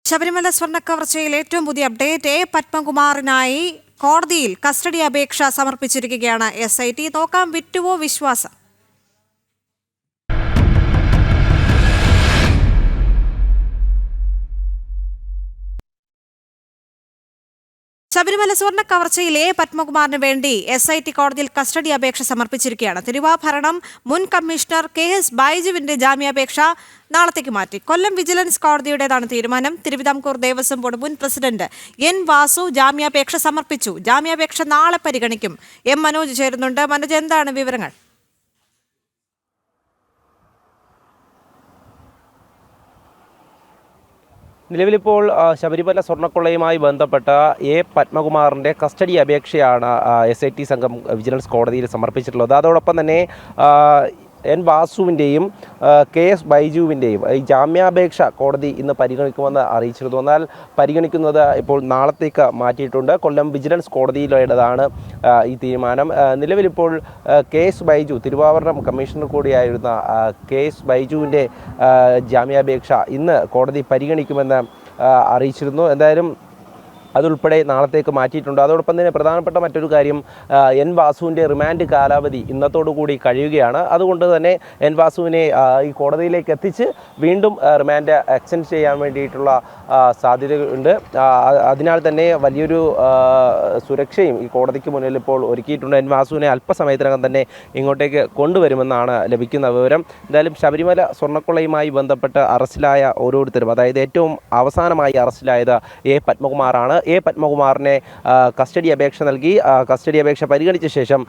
ശബരിമല സ്വർണ്ണക്കവർച്ചയിൽ ഏറ്റവും പുതിയ അപ്ഡേറ്റ് പത്മകുമാറിനായി കോടതിയിൽ കസ്റ്റഡി അപേക്ഷ സമർപ്പിച്ചിരിക്കുകയാണ് SIT. നോക്കാം, വിറ്റുവോ വിശ്വാസം. ശബരിമല സ്വർണ്ണ കവർച്ചയിൽ പത്മകുമാറിന് വേണ്ടി SIT കോടതിയിൽ കസ്റ്റഡി അപേക്ഷ സമർപ്പിച്ചിരിക്കുകയാണ്. തിരുവാഭരണം മുൻ കമ്മീഷണർ KS ബൈജുവിന്റെ ജാമ്യാപേക്ഷ നാളത്തേക്ക് മാറ്റി. കൊല്ലം വിജിലൻസ് കോടതിയുടേതാണ് തീരുമാനം. തിരുവിതാംകൂർ ദേവസ്വം ബോർഡ് മുൻ പ്രസിഡന്റ് N വാസു ജാമ്യാപേക്ഷ സമർപ്പിച്ചു. ജാമ്യാപേക്ഷ നാളെ പരിഗണിക്കും. M മനോജ് ചേരുന്നുണ്ട്. മനോജ്, എന്താണ് വിവരങ്ങൾ? നിലവിലിപ്പോൾ ശബരിമല സ്വർണ്ണക്കൊള്ളയുമായി ബന്ധപ്പെട്ട പത്മകുമാറിൻ്റെ കസ്റ്റഡി അപേക്ഷയാണ് SIT സംഘം വിജിലൻസ് കോടതിയിൽ സമർപ്പിച്ചിട്ടുള്ളത്. അതോടൊപ്പം തന്നെ N വാസുവിൻ്റെയും KS ബൈജുവിൻ്റെയും ഈ ജാമ്യാപേക്ഷ കോടതി ഇന്ന് പരിഗണിക്കുമെന്ന് അറിയിച്ചിരുന്നു. എന്നാൽ പരിഗണിക്കുന്നത് ഇപ്പോൾ നാളത്തേക്ക് മാറ്റിയിട്ടുണ്ട്. കൊല്ലം വിജിലൻസ് കോടതിയിലുടേതാണ് ഈ തീരുമാനം. നിലവിലിപ്പോൾ KS ബൈജു, തിരുവാഭരണം കമ്മീഷണർ കൂടിയായിരുന്ന KS ബൈജുവിൻ്റെ ജാമ്യാപേക്ഷ ഇന്ന് കോടതി പരിഗണിക്കുമെന്ന് അറിയിച്ചിരുന്നു. എന്തായാലും അതുൾപ്പെടെ നാളത്തേക്ക് മാറ്റിയിട്ടുണ്ട്. അതോടൊപ്പം തന്നെ പ്രധാനപ്പെട്ട മറ്റൊരു കാര്യം, N വാസുവിൻ്റെ റിമാൻഡ് കാലാവധി ഇന്നത്തോടുകൂടി കഴിയുകയാണ്. അതുകൊണ്ട് തന്നെ N വാസുവിനെ ഈ കോടതിയിലേക്ക് എത്തിച്ച് വീണ്ടും റിമാൻഡ് എക്സ്റ്റെൻഡ് ചെയ്യാൻ വേണ്ടിയിട്ടുള്ള സാധ്യതയുണ്ട്. അതിനാൽ തന്നെ വലിയൊരു സുരക്ഷയും ഈ കോടതിക്ക് മുന്നിൽ ഇപ്പോൾ ഒരുക്കിയിട്ടുണ്ട്. N വാസുവിനെ അല്പസമയത്തിനകം തന്നെ ഇങ്ങോട്ടേക്ക് കൊണ്ടുവരുമെന്നാണ് ലഭിക്കുന്ന വിവരം. എന്തായാലും ശബരിമല സ്വർണ്ണക്കൊള്ളയുമായി ബന്ധപ്പെട്ട് അറസ്റ്റിലായ ഓരോരുത്തരും, അതായത് ഏറ്റവും അവസാനമായി അറസ്റ്റിലായത് പത്മകുമാറാണ്. പത്മകുമാറിനെ കസ്റ്റഡി അപേക്ഷ നൽകി. കസ്റ്റഡി അപേക്ഷ പരിഗണിച്ച ശേഷം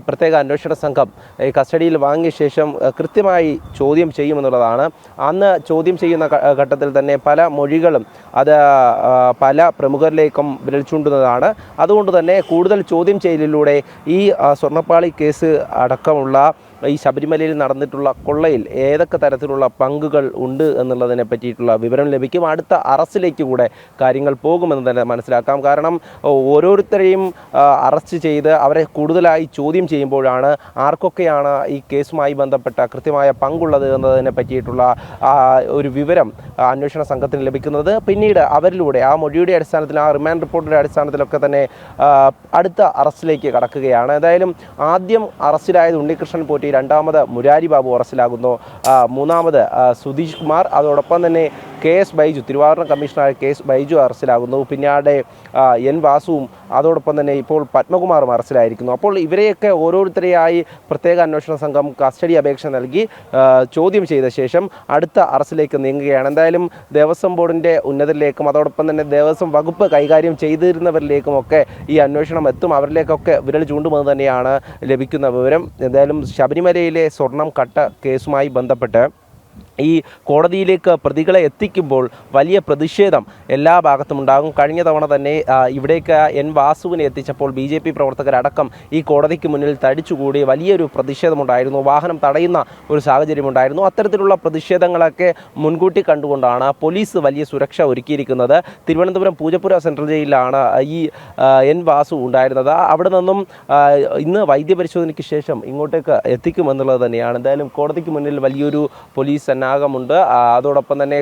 പ്രത്യേക അന്വേഷണ സംഘം കസ്റ്റഡിയിൽ വാങ്ങിയ ശേഷം കൃത്യമായി ചോദ്യം ചെയ്യുമെന്നുള്ളതാണ്. അന്ന് ചോദ്യം ചെയ്യുന്ന ഘട്ടത്തിൽ തന്നെ പല മൊഴികളും അത് പല പ്രമുഖരിലേക്കും വിരൽ ചൂണ്ടുന്നതാണ്. അതുകൊണ്ട് തന്നെ കൂടുതൽ ചോദ്യം ചെയ്യലിലൂടെ ഈ സ്വർണ്ണപ്പാളി കേസ് അടക്കമുള്ള ഈ ശബരിമലയിൽ നടന്നിട്ടുള്ള കൊള്ളയിൽ ഏതൊക്കെ തരത്തിലുള്ള പങ്കുകൾ ഉണ്ട് എന്നുള്ളതിനെ പറ്റിയിട്ടുള്ള വിവരം ലഭിക്കും. അടുത്ത അറസ്റ്റിലേക്ക് കൂടെ കാര്യങ്ങൾ പോകുമെന്ന് തന്നെ മനസ്സിലാക്കാം. കാരണം ഓരോരുത്തരെയും അറസ്റ്റ് ചെയ്ത് അവരെ കൂടുതലായി ചോദ്യം ചെയ്യുമ്പോഴാണ് ആർക്കൊക്കെയാണ് ഈ കേസുമായി ബന്ധപ്പെട്ട കൃത്യമായ പങ്കുള്ളത് എന്നതിനെ പറ്റിയിട്ടുള്ള ഒരു വിവരം അന്വേഷണ സംഘത്തിന് ലഭിക്കുന്നത്. പിന്നീട് അവരിലൂടെ ആ മൊഴിയുടെ അടിസ്ഥാനത്തിൽ, ആ റിമാൻഡ് റിപ്പോർട്ടിൻ്റെ അടിസ്ഥാനത്തിലൊക്കെ തന്നെ അടുത്ത അറസ്റ്റിലേക്ക് കടക്കുകയാണ്. ഏതായാലും ആദ്യം അറസ്റ്റിലായത് ഉണ്ണികൃഷ്ണൻ പോറ്റി, രണ്ടാമത് മുരാരി ബാബു അറസ്റ്റിലാകുന്നു, മൂന്നാമത് സുധീഷ് കുമാർ, അതോടൊപ്പം തന്നെ KS ബൈജു, തിരുവാഭരണം കമ്മീഷണറായ KS ബൈജു അറസ്റ്റിലാകുന്നു. പിന്നാടെ N വാസുവും അതോടൊപ്പം തന്നെ ഇപ്പോൾ പത്മകുമാറും അറസ്റ്റിലായിരിക്കുന്നു. അപ്പോൾ ഇവരെയൊക്കെ ഓരോരുത്തരെയായി പ്രത്യേക അന്വേഷണ സംഘം കസ്റ്റഡി അപേക്ഷ നൽകി ചോദ്യം ചെയ്ത ശേഷം അടുത്ത അറസ്റ്റിലേക്ക് നീങ്ങുകയാണ്. എന്തായാലും ദേവസ്വം ബോർഡിൻ്റെ ഉന്നതരിലേക്കും അതോടൊപ്പം തന്നെ ദേവസ്വം വകുപ്പ് കൈകാര്യം ചെയ്തിരുന്നവരിലേക്കുമൊക്കെ ഈ അന്വേഷണം എത്തും. അവരിലേക്കൊക്കെ വിരൽ ചൂണ്ടുമെന്ന് തന്നെയാണ് ലഭിക്കുന്ന വിവരം. എന്തായാലും ശബരിമലയിലെ സ്വർണം കട്ട കേസുമായി ബന്ധപ്പെട്ട് ഈ കോടതിയിലേക്ക് പ്രതികളെ എത്തിക്കുമ്പോൾ വലിയ പ്രതിഷേധം എല്ലാ ഭാഗത്തും ഉണ്ടാകും. കഴിഞ്ഞ തവണ തന്നെ ഇവിടേക്ക് N വാസുവിനെ എത്തിച്ചപ്പോൾ BJP പ്രവർത്തകരടക്കം ഈ കോടതിക്ക് മുന്നിൽ തടിച്ചുകൂടി വലിയൊരു പ്രതിഷേധമുണ്ടായിരുന്നു. വാഹനം തടയുന്ന ഒരു സാഹചര്യമുണ്ടായിരുന്നു. അത്തരത്തിലുള്ള പ്രതിഷേധങ്ങളൊക്കെ മുൻകൂട്ടി കണ്ടുകൊണ്ടാണ് പോലീസ് വലിയ സുരക്ഷ ഒരുക്കിയിരിക്കുന്നത്. തിരുവനന്തപുരം പൂജപ്പുര സെൻട്രൽ ജയിലിലാണ് ഈ N വാസു ഉണ്ടായിരുന്നത്. അവിടെ നിന്നും ഇന്ന് വൈദ്യപരിശോധനയ്ക്ക് ശേഷം ഇങ്ങോട്ടേക്ക് എത്തിക്കുമെന്നുള്ളത് തന്നെയാണ്. എന്തായാലും കോടതിക്ക് മുന്നിൽ വലിയൊരു പോലീസ് സന്നാഹമുണ്ട്. അതോടൊപ്പം തന്നെ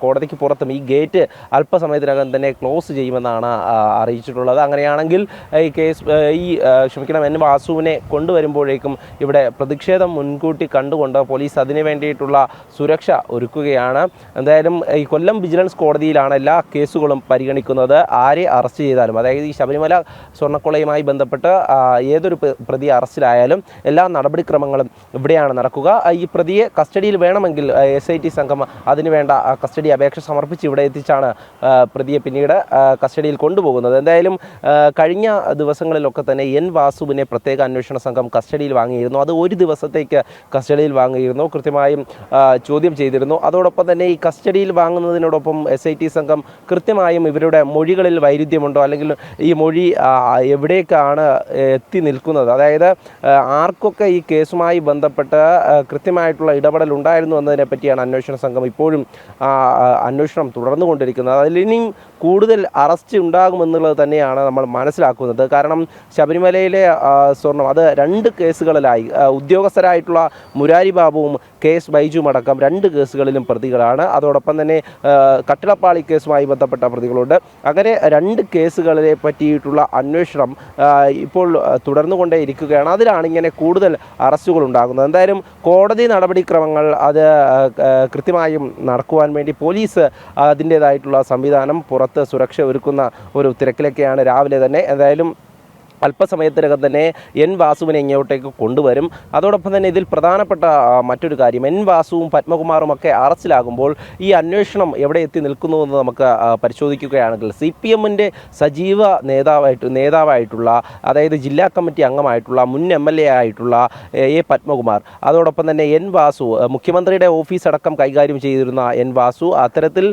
കോടതിക്ക് പുറത്തും ഈ ഗേറ്റ് അല്പസമയത്തിനകം തന്നെ ക്ലോസ് ചെയ്യുമെന്നാണ് അറിയിച്ചിട്ടുള്ളത്. അങ്ങനെയാണെങ്കിൽ N വാസുവിനെ കൊണ്ടുവരുമ്പോഴേക്കും ഇവിടെ പ്രതിഷേധം മുൻകൂട്ടി കണ്ടുകൊണ്ട് പോലീസ് അതിനു വേണ്ടിയിട്ടുള്ള സുരക്ഷ ഒരുക്കുകയാണ്. എന്തായാലും ഈ കൊല്ലം വിജിലൻസ് കോടതിയിലാണ് എല്ലാ കേസുകളും പരിഗണിക്കുന്നത്. ആരെ അറസ്റ്റ് ചെയ്താലും, അതായത് ഈ ശബരിമല സ്വർണ്ണക്കൊള്ളയുമായി ബന്ധപ്പെട്ട് ഏതൊരു പ്രതി അറസ്റ്റിലായാലും എല്ലാ നടപടിക്രമങ്ങളും ഇവിടെയാണ് നടക്കുക. ഈ പ്രതിയെ കസ്റ്റഡിയിൽ വേണമെങ്കിൽ SIT സംഘം അതിനുവേണ്ട കസ്റ്റഡി അപേക്ഷ സമർപ്പിച്ച് ഇവിടെ എത്തിച്ചാണ് പ്രതിയെ പിന്നീട് കസ്റ്റഡിയിൽ കൊണ്ടുപോകുന്നത്. എന്തായാലും കഴിഞ്ഞ ദിവസങ്ങളിലൊക്കെ തന്നെ N വാസുവിനെ പ്രത്യേക അന്വേഷണ സംഘം കസ്റ്റഡിയിൽ വാങ്ങിയിരുന്നു. അത് ഒരു ദിവസത്തേക്ക് കസ്റ്റഡിയിൽ വാങ്ങിയിരുന്നു, കൃത്യമായും ചോദ്യം ചെയ്തിരുന്നു. അതോടൊപ്പം തന്നെ ഈ കസ്റ്റഡിയിൽ വാങ്ങുന്നതിനോടൊപ്പം SIT സംഘം കൃത്യമായും ഇവരുടെ മൊഴികളിൽ വൈരുദ്ധ്യമുണ്ടോ, അല്ലെങ്കിൽ ഈ മൊഴി എവിടേക്കാണ് എത്തി നിൽക്കുന്നത്, അതായത് ആർക്കൊക്കെ ഈ കേസുമായി ബന്ധപ്പെട്ട് കൃത്യമായിട്ടുള്ള ഇടപെടൽ ഉണ്ടായിരുന്നു എന്നതിനെ പറ്റിയാണ് അന്വേഷണ സംഘം ഇപ്പോഴും അന്വേഷണം തുടർന്നുകൊണ്ടിരിക്കുന്നത്. അതിലിനിയും കൂടുതൽ അറസ്റ്റ് ഉണ്ടാകുമെന്നുള്ളത് തന്നെയാണ് നമ്മൾ മനസ്സിലാക്കുന്നത്. കാരണം ശബരിമലയിലെ സ്വർണം അത് 2 കേസുകളിലായി ഉദ്യോഗസ്ഥരായിട്ടുള്ള മുരാരി ബാബുവും KS ബൈജുവും അടക്കം 2 കേസുകളിലും പ്രതികളാണ്. അതോടൊപ്പം തന്നെ കട്ടിളപ്പാളി കേസുമായി ബന്ധപ്പെട്ട പ്രതികളുണ്ട്. അങ്ങനെ 2 കേസുകളെ പറ്റിയിട്ടുള്ള അന്വേഷണം ഇപ്പോൾ തുടർന്നുകൊണ്ടേ ഇരിക്കുകയാണ്. അതിലാണ് ഇങ്ങനെ കൂടുതൽ അറസ്റ്റുകൾ ഉണ്ടാകുന്നത്. എന്തായാലും കോടതി നടപടിക്രമങ്ങൾ അത് കൃത്യമായും നടക്കുവാൻ വേണ്ടി പോലീസ് അതിൻ്റേതായിട്ടുള്ള സംവിധാനം പുറത്ത് സുരക്ഷ ഒരുക്കുന്ന ഒരു തിരക്കിലൊക്കെയാണ് രാവിലെ തന്നെ. എന്തായാലും അല്പസമയത്തിനകം തന്നെ എൻ വാസുവിനെ ഇങ്ങോട്ടേക്ക് കൊണ്ടുവരും. അതോടൊപ്പം തന്നെ ഇതിൽ പ്രധാനപ്പെട്ട മറ്റൊരു കാര്യം, എൻ വാസുവും പത്മകുമാറും ഒക്കെ അറസ്റ്റിലാകുമ്പോൾ ഈ അന്വേഷണം എവിടെ എത്തി നിൽക്കുന്നുവെന്ന് നമുക്ക് പരിശോധിക്കുകയാണെങ്കിൽ CPMൻ്റെ സജീവ നേതാവായിട്ടുള്ള അതായത് ജില്ലാ കമ്മിറ്റി അംഗമായിട്ടുള്ള മുൻ MLA ആയിട്ടുള്ള A പത്മകുമാർ, അതോടൊപ്പം തന്നെ എൻ വാസു മുഖ്യമന്ത്രിയുടെ ഓഫീസ് അടക്കം കൈകാര്യം ചെയ്തിരുന്ന എൻ വാസു അത്തരത്തിൽ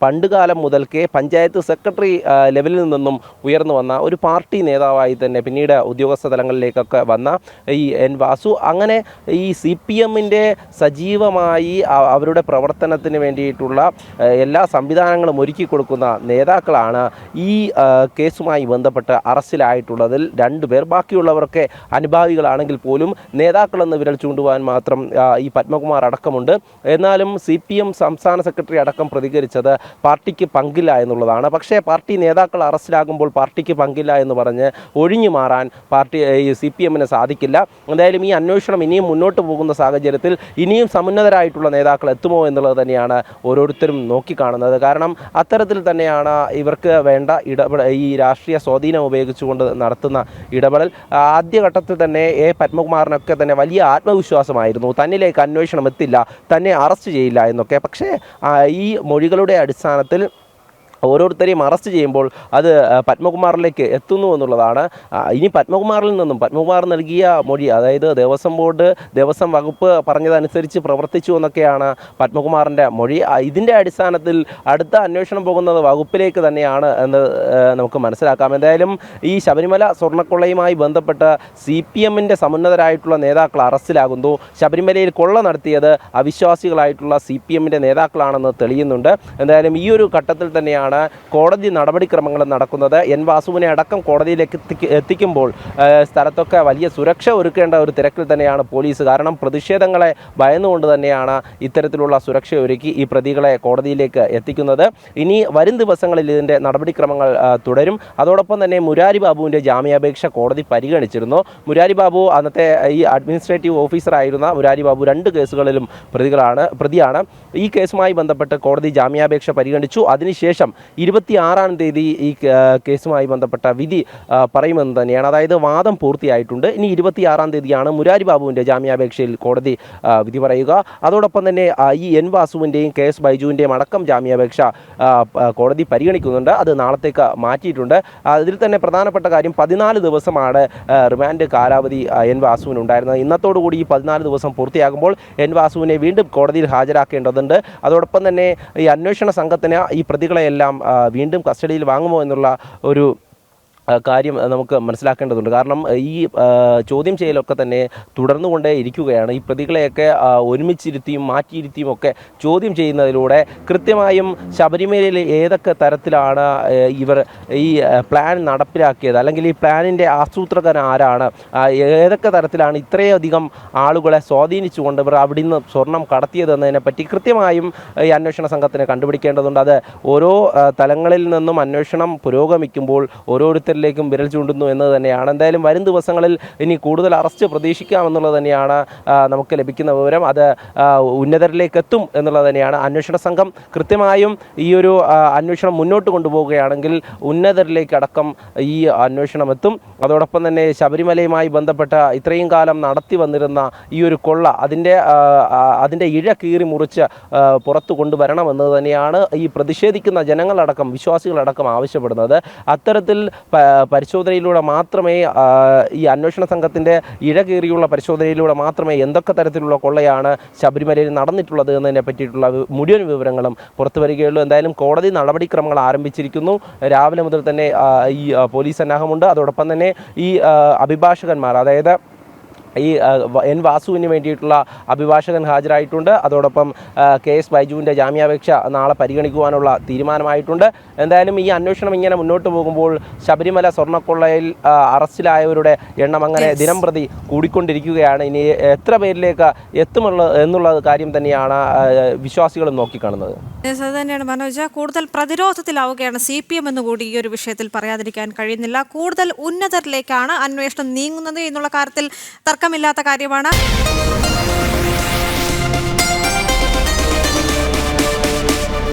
പണ്ടുകാലം മുതൽക്കേ പഞ്ചായത്ത് സെക്രട്ടറി ലെവലിൽ നിന്നും ഉയർന്നു വന്ന ഒരു പാർട്ടി നേതാവായി തന്നെ പിന്നീട് ഉദ്യോഗസ്ഥ തലങ്ങളിലേക്കൊക്കെ വന്ന ഈ എൻ വാസു അങ്ങനെ ഈ CPMൻ്റെ സജീവമായി അവരുടെ പ്രവർത്തനത്തിന് വേണ്ടിയിട്ടുള്ള എല്ലാ സംവിധാനങ്ങളും ഒരുക്കി കൊടുക്കുന്ന നേതാക്കളാണ് ഈ കേസുമായി ബന്ധപ്പെട്ട് അറസ്റ്റിലായിട്ടുള്ളതിൽ 2 പേർ. ബാക്കിയുള്ളവരൊക്കെ അനുഭാവികളാണെങ്കിൽ പോലും നേതാക്കളെന്ന് വിരൽ ചൂണ്ടുവാൻ മാത്രം ഈ പത്മകുമാർ അടക്കമുണ്ട്. എന്നാലും CPM സംസ്ഥാന സെക്രട്ടറി അടക്കം പ്രതികരിച്ചത് പാർട്ടിക്ക് പങ്കില്ല എന്നുള്ളതാണ്. പക്ഷേ പാർട്ടി നേതാക്കൾ അറസ്റ്റിലാകുമ്പോൾ പാർട്ടിക്ക് പങ്കില്ല എന്ന് പറഞ്ഞ് ഒഴിഞ്ഞു മാറാൻ CPMന് സാധിക്കില്ല. എന്തായാലും ഈ അന്വേഷണം ഇനിയും മുന്നോട്ട് പോകുന്ന സാഹചര്യത്തിൽ ഇനിയും സമുന്നതരായിട്ടുള്ള നേതാക്കൾ എത്തുമോ എന്നുള്ളത് തന്നെയാണ് ഓരോരുത്തരും നോക്കിക്കാണുന്നത്. കാരണം അത്തരത്തിൽ തന്നെയാണ് ഇവർക്ക് വേണ്ട ഈ രാഷ്ട്രീയ സ്വാധീനം ഉപയോഗിച്ചുകൊണ്ട് നടത്തുന്ന ഇടപെടൽ. ആദ്യഘട്ടത്തിൽ തന്നെ പത്മകുമാറിനൊക്കെ തന്നെ വലിയ ആത്മവിശ്വാസമായിരുന്നു, തന്നിലേക്ക് അന്വേഷണം എത്തില്ല, തന്നെ അറസ്റ്റ് ചെയ്യില്ല എന്നൊക്കെ. പക്ഷേ ഈ മൊഴികളുടെ അടിസ്ഥാനത്തിൽ ഓരോരുത്തരെയും അറസ്റ്റ് ചെയ്യുമ്പോൾ അത് പത്മകുമാറിലേക്ക് എത്തുന്നു എന്നുള്ളതാണ്. ഇനി പത്മകുമാർ നൽകിയ മൊഴി, അതായത് ദേവസ്വം ബോർഡ് ദേവസ്വം വകുപ്പ് പറഞ്ഞതനുസരിച്ച് പ്രവർത്തിച്ചു എന്നൊക്കെയാണ് പത്മകുമാറിൻ്റെ മൊഴി. ഇതിൻ്റെ അടിസ്ഥാനത്തിൽ അടുത്ത അന്വേഷണം പോകുന്നത് വകുപ്പിലേക്ക് തന്നെയാണ് എന്ന് നമുക്ക് മനസ്സിലാക്കാം. എന്തായാലും ഈ ശബരിമല സ്വർണ്ണക്കൊള്ളയുമായി ബന്ധപ്പെട്ട് CPMൻ്റെ സമുന്നതരായിട്ടുള്ള നേതാക്കൾ അറസ്റ്റിലാകുന്നു. ശബരിമലയിൽ കൊള്ള നടത്തിയത് അവിശ്വാസികളായിട്ടുള്ള CPMൻ്റെ നേതാക്കളാണെന്ന് തെളിയുന്നുണ്ട്. എന്തായാലും ഈ ഒരു ഘട്ടത്തിൽ തന്നെയാണ് കോടതി നടപടിക്രമങ്ങൾ നടക്കുന്നത്. എൻ വാസുവിനെ അടക്കം കോടതിയിലേക്ക് എത്തിക്കുമ്പോൾ സ്ഥലത്തൊക്കെ വലിയ സുരക്ഷ ഒരുക്കേണ്ട ഒരു തിരക്കിൽ തന്നെയാണ് പോലീസ്. കാരണം പ്രതിഷേധങ്ങളെ ഭയന്നുകൊണ്ട് തന്നെയാണ് ഇത്തരത്തിലുള്ള സുരക്ഷ ഒരുക്കി ഈ പ്രതികളെ കോടതിയിലേക്ക് എത്തിക്കുന്നത്. ഇനി വരും ദിവസങ്ങളിൽ ഇതിൻ്റെ നടപടിക്രമങ്ങൾ തുടരും. അതോടൊപ്പം തന്നെ മുരാരി ബാബുവിൻ്റെ ജാമ്യാപേക്ഷ കോടതി പരിഗണിച്ചിരുന്നു. മുരാരി ബാബു അന്നത്തെ ഈ അഡ്മിനിസ്ട്രേറ്റീവ് ഓഫീസറായിരുന്ന മുരാരി ബാബു 2 കേസുകളിലും പ്രതിയാണ്. ഈ കേസുമായി ബന്ധപ്പെട്ട് കോടതി ജാമ്യാപേക്ഷ പരിഗണിച്ചു. അതിനുശേഷം 26-ാം തീയതി ഈ കേസുമായി ബന്ധപ്പെട്ട വിധി പറയുമെന്ന് തന്നെയാണ്. അതായത് വാദം പൂർത്തിയായിട്ടുണ്ട്. ഇനി 26-ാം തീയതിയാണ് മുരാരി ബാബുവിൻ്റെ ജാമ്യാപേക്ഷയിൽ കോടതി വിധി പറയുക. അതോടൊപ്പം തന്നെ ഈ എൻ വാസുവിൻ്റെയും KS ബൈജുവിൻ്റെയും അടക്കം ജാമ്യാപേക്ഷ കോടതി പരിഗണിക്കുന്നുണ്ട്. അത് നാളത്തേക്ക് മാറ്റിയിട്ടുണ്ട്. അതിൽ തന്നെ പ്രധാനപ്പെട്ട കാര്യം 14 ദിവസമാണ് റിമാൻഡ് കാലാവധി എൻ വാസുവിനുണ്ടായിരുന്നത്. ഇന്നത്തോടുകൂടി ഈ 14 ദിവസം പൂർത്തിയാകുമ്പോൾ എൻ വാസുവിനെ വീണ്ടും കോടതിയിൽ ഹാജരാക്കേണ്ടതുണ്ട്. അതോടൊപ്പം തന്നെ ഈ അന്വേഷണ സംഘത്തിന് ഈ പ്രതികളെയെല്ലാം വീണ്ടും കസ്റ്റഡിയിൽ വാങ്ങുമോ എന്നുള്ള ഒരു കാര്യം നമുക്ക് മനസ്സിലാക്കേണ്ടതുണ്ട്. കാരണം ഈ ചോദ്യം ചെയ്യലൊക്കെ തന്നെ തുടർന്നുകൊണ്ടേ ഇരിക്കുകയാണ്. ഈ പ്രതികളെയൊക്കെ ഒരുമിച്ചിരുത്തിയും മാറ്റിയിരുത്തിയും ഒക്കെ ചോദ്യം ചെയ്യുന്നതിലൂടെ കൃത്യമായും ശബരിമലയിൽ ഏതൊക്കെ തരത്തിലാണ് ഇവർ ഈ പ്ലാൻ നടപ്പിലാക്കിയത്, അല്ലെങ്കിൽ ഈ പ്ലാനിൻ്റെ ആസൂത്രകൻ ആരാണ്, ഏതൊക്കെ തരത്തിലാണ് ഇത്രയധികം ആളുകളെ സ്വാധീനിച്ചുകൊണ്ട് ഇവർ അവിടുന്ന് സ്വർണം കടത്തിയതെന്നതിനെപ്പറ്റി കൃത്യമായും ഈ അന്വേഷണ സംഘത്തിന് കണ്ടുപിടിക്കേണ്ടതുണ്ട്. അത് ഓരോ തലങ്ങളിൽ നിന്നും അന്വേഷണം പുരോഗമിക്കുമ്പോൾ ഓരോരുത്തരിലേക്കും വിരൽ ചൂണ്ടുന്നു എന്ന് തന്നെയാണ്. എന്തായാലും വരും ദിവസങ്ങളിൽ ഇനി കൂടുതൽ അറസ്റ്റ് പ്രതീക്ഷിക്കാമെന്നുള്ളത് തന്നെയാണ് നമുക്ക് ലഭിക്കുന്ന വിവരം. അത് ഉന്നതരിലേക്ക് എത്തും എന്നുള്ളത് തന്നെയാണ്. അന്വേഷണ സംഘം കൃത്യമായും ഈ ഒരു അന്വേഷണം മുന്നോട്ട് കൊണ്ടുപോവുകയാണെങ്കിൽ ഉന്നതരിലേക്കടക്കം ഈ അന്വേഷണം എത്തും. അതോടൊപ്പം തന്നെ ശബരിമലയുമായി ബന്ധപ്പെട്ട ഇത്രയും കാലം നടത്തി വന്നിരുന്ന ഈ ഒരു കൊള്ള അതിൻ്റെ ഇഴ കീറി മുറിച്ച് പുറത്തു കൊണ്ടുവരണമെന്നത് തന്നെയാണ് ഈ പ്രതിഷേധിക്കുന്ന ജനങ്ങളടക്കം വിശ്വാസികളടക്കം ആവശ്യപ്പെടുന്നത്. അത്തരത്തിൽ പരിശോധനയിലൂടെ മാത്രമേ ഈ അന്വേഷണ സംഘത്തിൻ്റെ ഇഴകേറിയുള്ള പരിശോധനയിലൂടെ മാത്രമേ എന്തൊക്കെ തരത്തിലുള്ള കൊള്ളയാണ് ശബരിമലയിൽ നടന്നിട്ടുള്ളത് എന്നതിനെ പറ്റിയിട്ടുള്ള മുഴുവൻ വിവരങ്ങളും പുറത്തു വരികയുള്ളൂ. എന്തായാലും കോടതി നടപടിക്രമങ്ങൾ ആരംഭിച്ചിരിക്കുന്നു. രാവിലെ മുതൽ തന്നെ ഈ പോലീസ് സന്നാഹമുണ്ട്. അതോടൊപ്പം തന്നെ ഈ അഭിഭാഷകന്മാർ, അതായത് ഈ എൻ വാസുവിന് വേണ്ടിയിട്ടുള്ള അഭിഭാഷകൻ ഹാജരായിട്ടുണ്ട്. അതോടൊപ്പം KS ബൈജുവിൻ്റെ ജാമ്യാപേക്ഷ നാളെ പരിഗണിക്കുവാനുള്ള തീരുമാനമായിട്ടുണ്ട്. എന്തായാലും ഈ അന്വേഷണം ഇങ്ങനെ മുന്നോട്ട് പോകുമ്പോൾ ശബരിമല സ്വർണ്ണക്കൊള്ളയിൽ അറസ്റ്റിലായവരുടെ എണ്ണം അങ്ങനെ ദിനം പ്രതി കൂടിക്കൊണ്ടിരിക്കുകയാണ്. ഇനി എത്ര പേരിലേക്ക് എന്നുള്ള കാര്യം തന്നെയാണ് വിശ്വാസികളും നോക്കിക്കാണുന്നത്. അത് തന്നെയാണ് മനോജ്. കൂടുതൽ പ്രതിരോധത്തിലാവുകയാണ് CPM എന്നുകൂടി ഈ ഒരു വിഷയത്തിൽ പറയാതിരിക്കാൻ കഴിയുന്നില്ല. കൂടുതൽ ഉന്നതരിലേക്കാണ് അന്വേഷണം നീങ്ങുന്നത് എന്നുള്ള കാര്യത്തിൽ തർക്കമില്ലാത്ത കാര്യമാണ്.